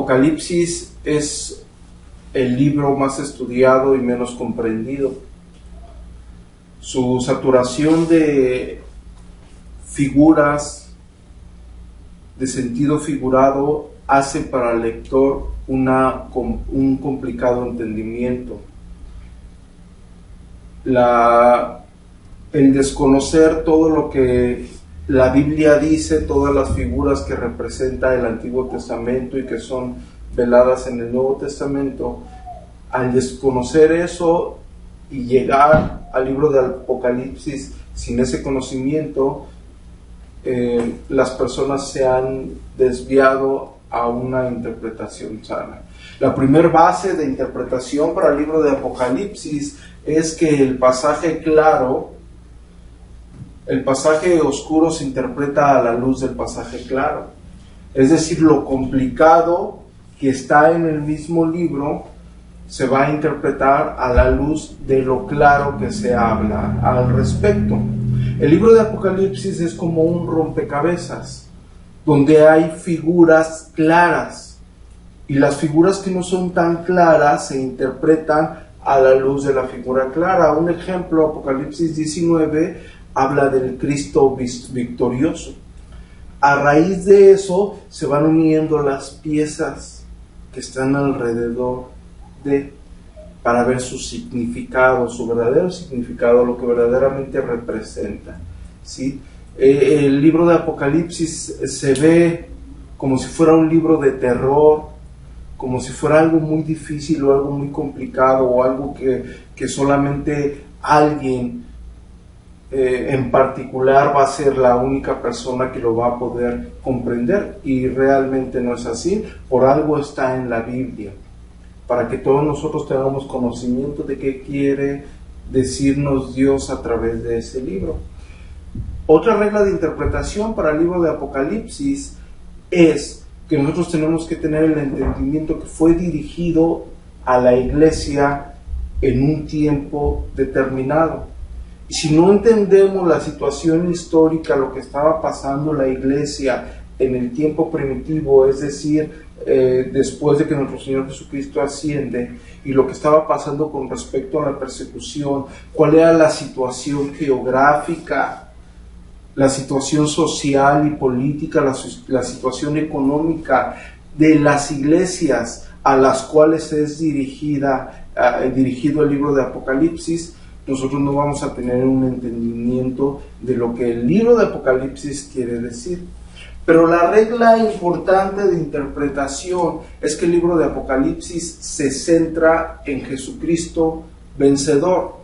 Apocalipsis es el libro más estudiado y menos comprendido. Su saturación de figuras, de sentido figurado, hace para el lector un complicado entendimiento. El desconocer todo lo que la Biblia dice, todas las figuras que representa el Antiguo Testamento y que son veladas en el Nuevo Testamento, al desconocer eso y llegar al libro de Apocalipsis sin ese conocimiento, las personas se han desviado a una interpretación sana. La primera base de interpretación para el libro de Apocalipsis es que el pasaje claro, el pasaje oscuro se interpreta a la luz del pasaje claro. Es decir, lo complicado que está en el mismo libro se va a interpretar a la luz de lo claro que se habla al respecto. El libro de Apocalipsis es como un rompecabezas, donde hay figuras claras, y las figuras que no son tan claras se interpretan a la luz de la figura clara. Un ejemplo, Apocalipsis 19 habla del Cristo victorioso. A raíz de eso se van uniendo las piezas que están alrededor para ver su significado, su verdadero significado, lo que verdaderamente representa, ¿sí? El libro de Apocalipsis se ve como si fuera un libro de terror, como si fuera algo muy difícil o algo muy complicado o algo que solamente alguien en particular va a ser la única persona que lo va a poder comprender, y realmente no es así. Por algo está en la Biblia, para que todos nosotros tengamos conocimiento de qué quiere decirnos Dios a través de ese libro. Otra regla de interpretación para el libro de Apocalipsis es que nosotros tenemos que tener el entendimiento que fue dirigido a la iglesia en un tiempo determinado. Y si no entendemos la situación histórica, lo que estaba pasando la iglesia en el tiempo primitivo, es decir, después de que nuestro Señor Jesucristo asciende, y lo que estaba pasando con respecto a la persecución, cuál era la situación geográfica, la situación social y política, la situación económica de las iglesias a las cuales es dirigido el libro de Apocalipsis, nosotros no vamos a tener un entendimiento de lo que el libro de Apocalipsis quiere decir. Pero la regla importante de interpretación es que el libro de Apocalipsis se centra en Jesucristo vencedor.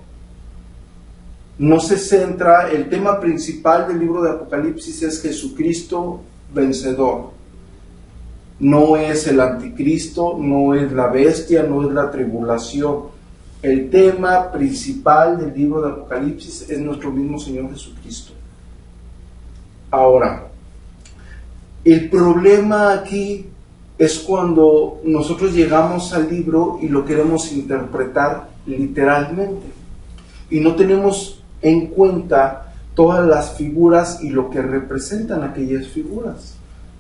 No se centra, el tema principal del libro de Apocalipsis es Jesucristo vencedor. No es el anticristo, no es la bestia, no es la tribulación. El tema principal del libro de Apocalipsis es nuestro mismo Señor Jesucristo. Ahora, el problema aquí es cuando nosotros llegamos al libro y lo queremos interpretar literalmente y no tenemos en cuenta todas las figuras y lo que representan aquellas figuras,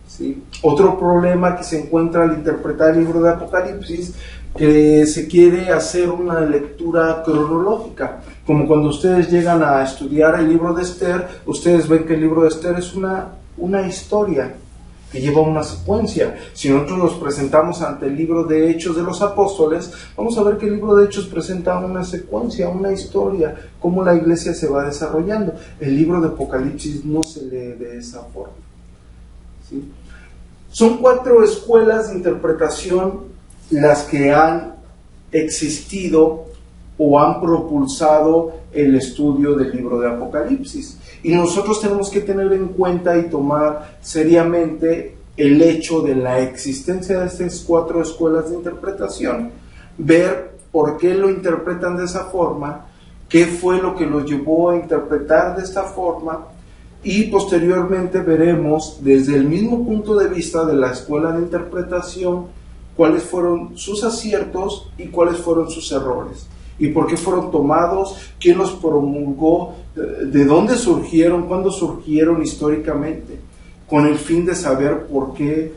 ¿sí? Otro problema que se encuentra al interpretar el libro de Apocalipsis, que se quiere hacer una lectura cronológica, como cuando ustedes llegan a estudiar el libro de Esther. Ustedes ven que el libro de Esther es una historia que lleva una secuencia. Si nosotros nos presentamos ante el libro de Hechos de los Apóstoles, vamos a ver que el libro de Hechos presenta una secuencia, una historia, cómo la iglesia se va desarrollando. El libro de Apocalipsis no se lee de esa forma, ¿sí? Son 4 escuelas de interpretación las que han existido o han propulsado el estudio del libro de Apocalipsis. Y nosotros tenemos que tener en cuenta y tomar seriamente el hecho de la existencia de estas 4 escuelas de interpretación, ver por qué lo interpretan de esa forma, qué fue lo que los llevó a interpretar de esta forma, y posteriormente veremos desde el mismo punto de vista de la escuela de interpretación cuáles fueron sus aciertos y cuáles fueron sus errores, y por qué fueron tomados, quién los promulgó, de dónde surgieron, cuándo surgieron históricamente, con el fin de saber por qué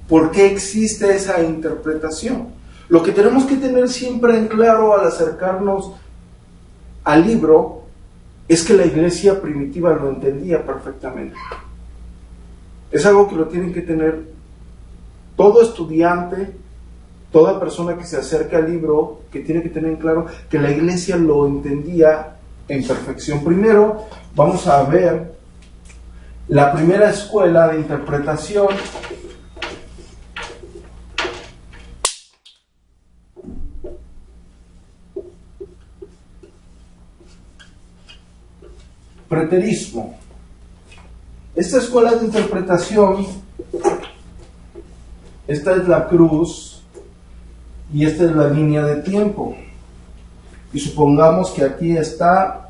¿Por qué existe esa interpretación? Lo que tenemos que tener siempre en claro al acercarnos al libro es que la iglesia primitiva lo entendía perfectamente. Es algo que lo tienen que tener todo estudiante, toda persona que se acerque al libro, que tiene que tener en claro que la iglesia lo entendía en perfección. Primero, vamos a ver la primera escuela de interpretación. Preterismo. Esta escuela de interpretación, esta es la cruz y esta es la línea de tiempo. Y supongamos que aquí está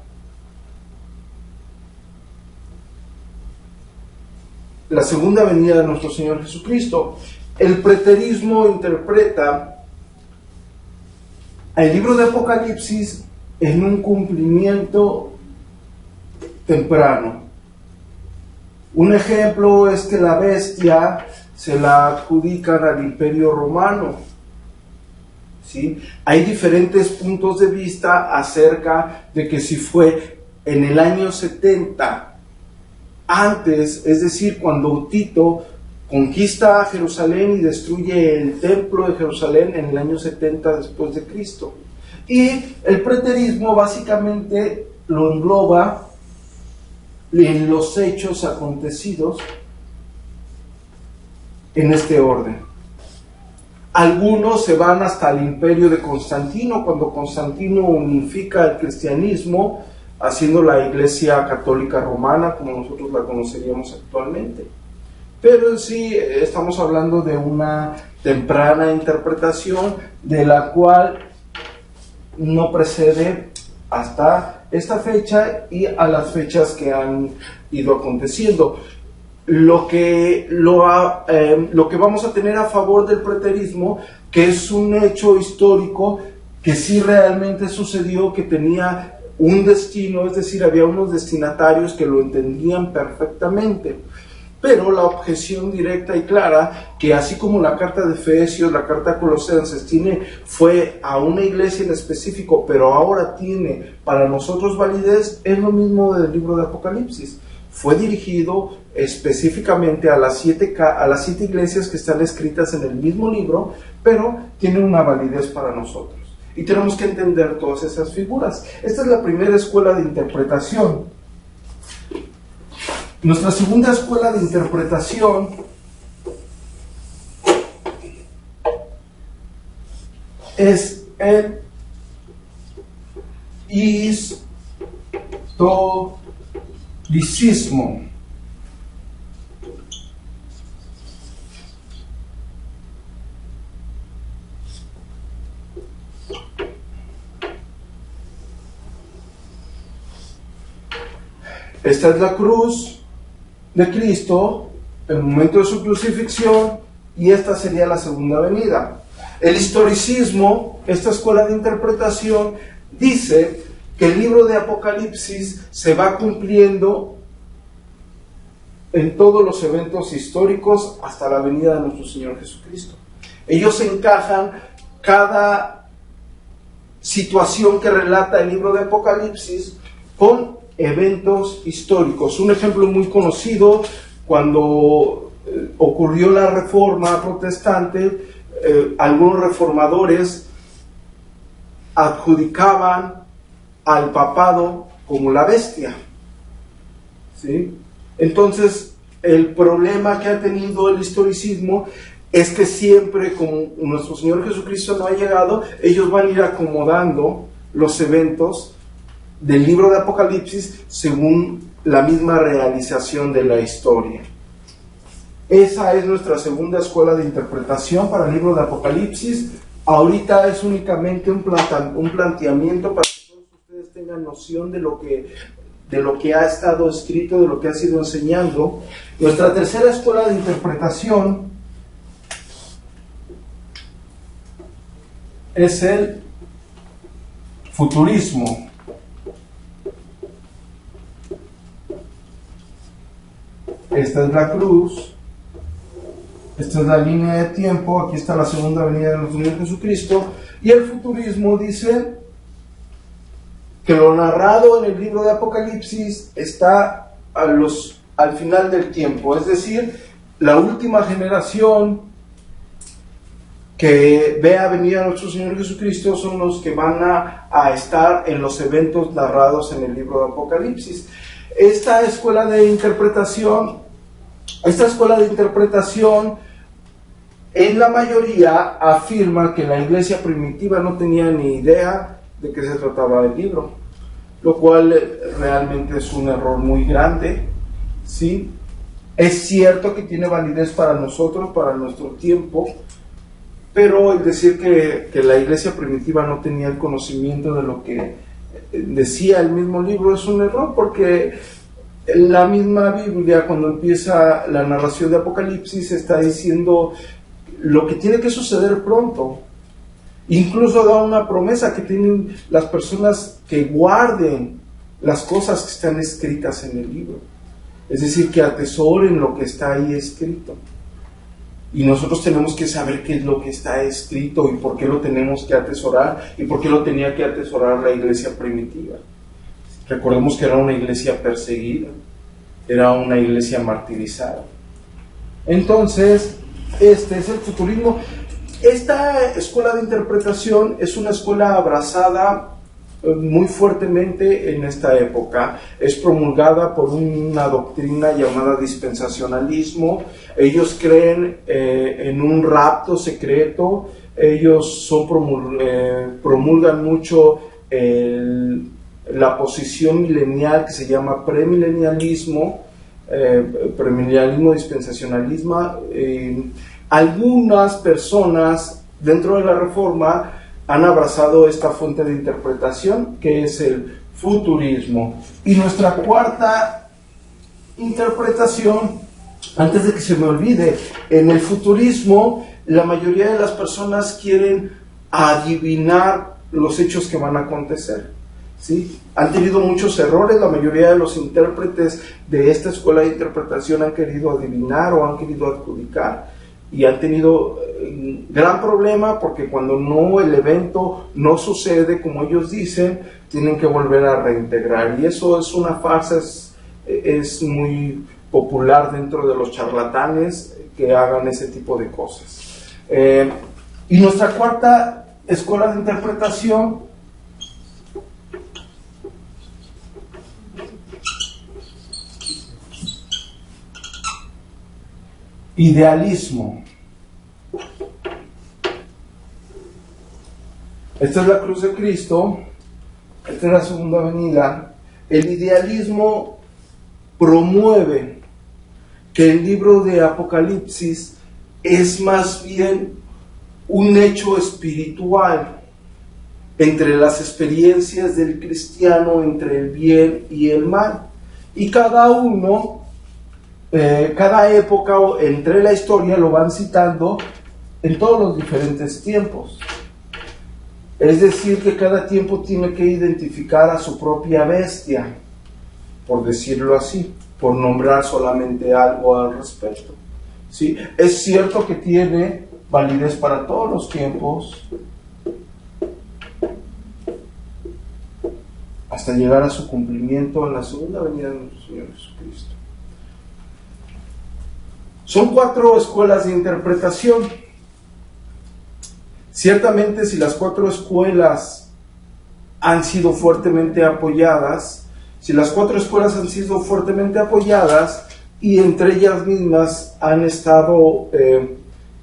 la segunda venida de nuestro Señor Jesucristo. El preterismo interpreta el libro de Apocalipsis en un cumplimiento temprano. Un ejemplo es que la bestia se la adjudican al Imperio Romano. ¿Sí? Hay diferentes puntos de vista acerca de que si fue en el año 70 antes, es decir, cuando Tito conquista a Jerusalén y destruye el templo de Jerusalén en el año 70 después de Cristo. Y el preterismo básicamente lo engloba en los hechos acontecidos en este orden. Algunos se van hasta el imperio de Constantino, cuando Constantino unifica el cristianismo, haciendo la Iglesia Católica Romana, como nosotros la conoceríamos actualmente. Pero en sí estamos hablando de una temprana interpretación, de la cual no precede hasta esta fecha y a las fechas que han ido aconteciendo. Lo que vamos a tener a favor del preterismo, que es un hecho histórico que sí realmente sucedió, que tenía un destino, es decir, había unos destinatarios que lo entendían perfectamente. Pero la objeción directa y clara, que así como la carta de Efesios, la carta de Colosenses fue a una iglesia en específico, pero ahora tiene para nosotros validez, es lo mismo del libro de Apocalipsis. Fue dirigido específicamente a las siete iglesias que están escritas en el mismo libro, pero tiene una validez para nosotros. Y tenemos que entender todas esas figuras. Esta es la primera escuela de interpretación. Nuestra segunda escuela de interpretación es el historicismo. Esta es la cruz de Cristo, el momento de su crucifixión, y esta sería la segunda venida. El historicismo, esta escuela de interpretación, dice que el libro de Apocalipsis se va cumpliendo en todos los eventos históricos hasta la venida de nuestro Señor Jesucristo. Ellos encajan cada situación que relata el libro de Apocalipsis con eventos históricos. Un ejemplo muy conocido, cuando ocurrió la Reforma Protestante, algunos reformadores adjudicaban al papado como la bestia. ¿Sí? Entonces, el problema que ha tenido el historicismo es que siempre, como nuestro Señor Jesucristo no ha llegado, ellos van a ir acomodando los eventos del libro de Apocalipsis según la misma realización de la historia. Esa es nuestra segunda escuela de interpretación para el libro de Apocalipsis. Ahorita es únicamente un planteamiento para que todos ustedes tengan noción de lo que ha estado escrito, de lo que ha sido enseñando. Nuestra tercera escuela de interpretación es el futurismo. Esta es la cruz Esta es la línea de tiempo, aquí está la segunda venida de nuestro Señor Jesucristo, y el futurismo dice que lo narrado en el libro de Apocalipsis está al final del tiempo, es decir, la última generación que vea venir a nuestro Señor Jesucristo son los que van a estar en los eventos narrados en el libro de Apocalipsis. Esta escuela de interpretación en la mayoría afirma que la iglesia primitiva no tenía ni idea de qué se trataba el libro, lo cual realmente es un error muy grande, ¿sí? Es cierto que tiene validez para nosotros, para nuestro tiempo, pero el decir que la iglesia primitiva no tenía el conocimiento de lo que decía el mismo libro es un error, porque la misma Biblia, cuando empieza la narración de Apocalipsis, está diciendo lo que tiene que suceder pronto. Incluso da una promesa que tienen las personas que guarden las cosas que están escritas en el libro. Es decir, que atesoren lo que está ahí escrito. Y nosotros tenemos que saber qué es lo que está escrito y por qué lo tenemos que atesorar y por qué lo tenía que atesorar la iglesia primitiva. Recordemos que era una iglesia perseguida, era una iglesia martirizada. Entonces, este es el futurismo. Esta escuela de interpretación es una escuela abrazada muy fuertemente en esta época. Es promulgada por una doctrina llamada dispensacionalismo. Ellos creen en un rapto secreto. Ellos promulgan mucho la posición milenial que se llama premilenialismo, premilenialismo, dispensacionalismo. Algunas personas dentro de la Reforma han abrazado esta fuente de interpretación que es el futurismo. Y nuestra cuarta interpretación, antes de que se me olvide, en el futurismo la mayoría de las personas quieren adivinar los hechos que van a acontecer, ¿sí? Han tenido muchos errores. La mayoría de los intérpretes de esta escuela de interpretación han querido adivinar o han querido adjudicar y han tenido gran problema, porque cuando el evento no sucede como ellos dicen, tienen que volver a reintegrar, y eso es una farsa. Es muy popular dentro de los charlatanes que hagan ese tipo de cosas. Y nuestra cuarta escuela de interpretación idealismo. Esta es la cruz de Cristo, esta es la segunda venida. El idealismo promueve que el libro de Apocalipsis es más bien un hecho espiritual entre las experiencias del cristiano, entre el bien y el mal. Y cada época entre la historia lo van citando en todos los diferentes tiempos. Es decir, que cada tiempo tiene que identificar a su propia bestia, por decirlo así, por nombrar solamente algo al respecto, ¿sí? Es cierto que tiene validez para todos los tiempos, hasta llegar a su cumplimiento en la segunda venida de nuestro Señor Jesucristo. Son 4 escuelas de interpretación. Ciertamente, si las 4 escuelas han sido fuertemente apoyadas, y entre ellas mismas han estado,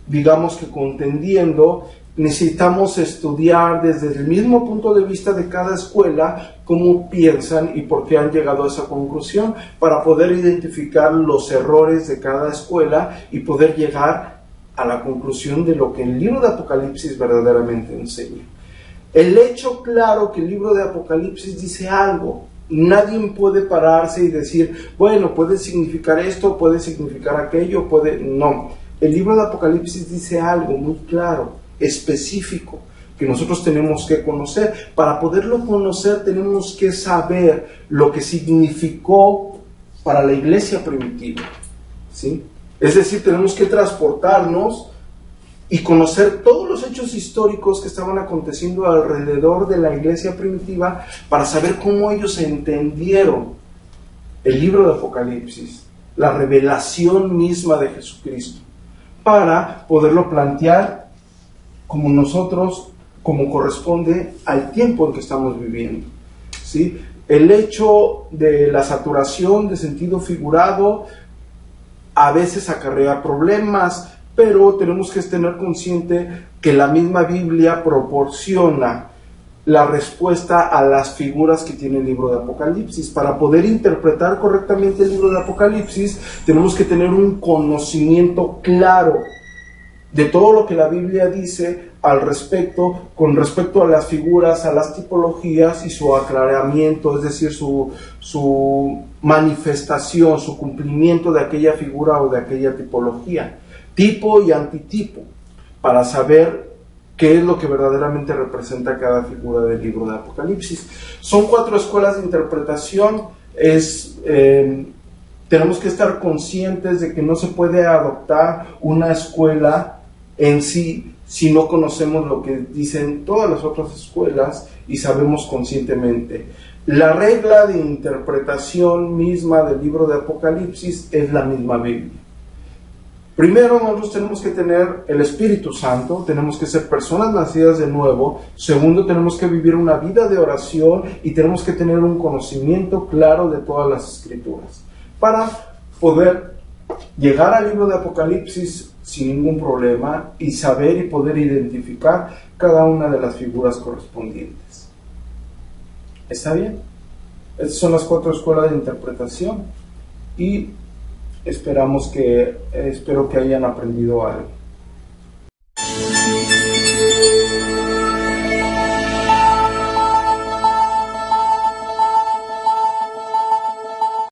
digamos que contendiendo, necesitamos estudiar desde el mismo punto de vista de cada escuela cómo piensan y por qué han llegado a esa conclusión, para poder identificar los errores de cada escuela y poder llegar a la conclusión de lo que el libro de Apocalipsis verdaderamente enseña. El hecho claro que el libro de Apocalipsis dice algo, nadie puede pararse y decir, bueno, puede significar esto, puede significar aquello, no. El libro de Apocalipsis dice algo muy claro, específico, que nosotros tenemos que conocer. Para poderlo conocer tenemos que saber lo que significó para la iglesia primitiva, ¿sí? Es decir, tenemos que transportarnos y conocer todos los hechos históricos que estaban aconteciendo alrededor de la iglesia primitiva para saber cómo ellos entendieron el libro de Apocalipsis, la revelación misma de Jesucristo, para poderlo plantear como nosotros, como corresponde al tiempo en que estamos viviendo, ¿sí? El hecho de la saturación de sentido figurado a veces acarrea problemas, pero tenemos que tener consciente que la misma Biblia proporciona la respuesta a las figuras que tiene el libro de Apocalipsis. Para poder interpretar correctamente el libro de Apocalipsis, tenemos que tener un conocimiento claro de todo lo que la Biblia dice al respecto, con respecto a las figuras, a las tipologías y su aclaramiento, es decir, su manifestación, su cumplimiento de aquella figura o de aquella tipología, tipo y antitipo, para saber qué es lo que verdaderamente representa cada figura del libro de Apocalipsis. Son 4 escuelas de interpretación. Tenemos que estar conscientes de que no se puede adoptar una escuela en sí si no conocemos lo que dicen todas las otras escuelas y sabemos conscientemente. La regla de interpretación misma del libro de Apocalipsis es la misma Biblia. Primero, nosotros tenemos que tener el Espíritu Santo, tenemos que ser personas nacidas de nuevo. Segundo, tenemos que vivir una vida de oración y tenemos que tener un conocimiento claro de todas las Escrituras para poder llegar al libro de Apocalipsis sin ningún problema y saber y poder identificar cada una de las figuras correspondientes. ¿Está bien? Estas son las 4 escuelas de interpretación y espero que hayan aprendido algo.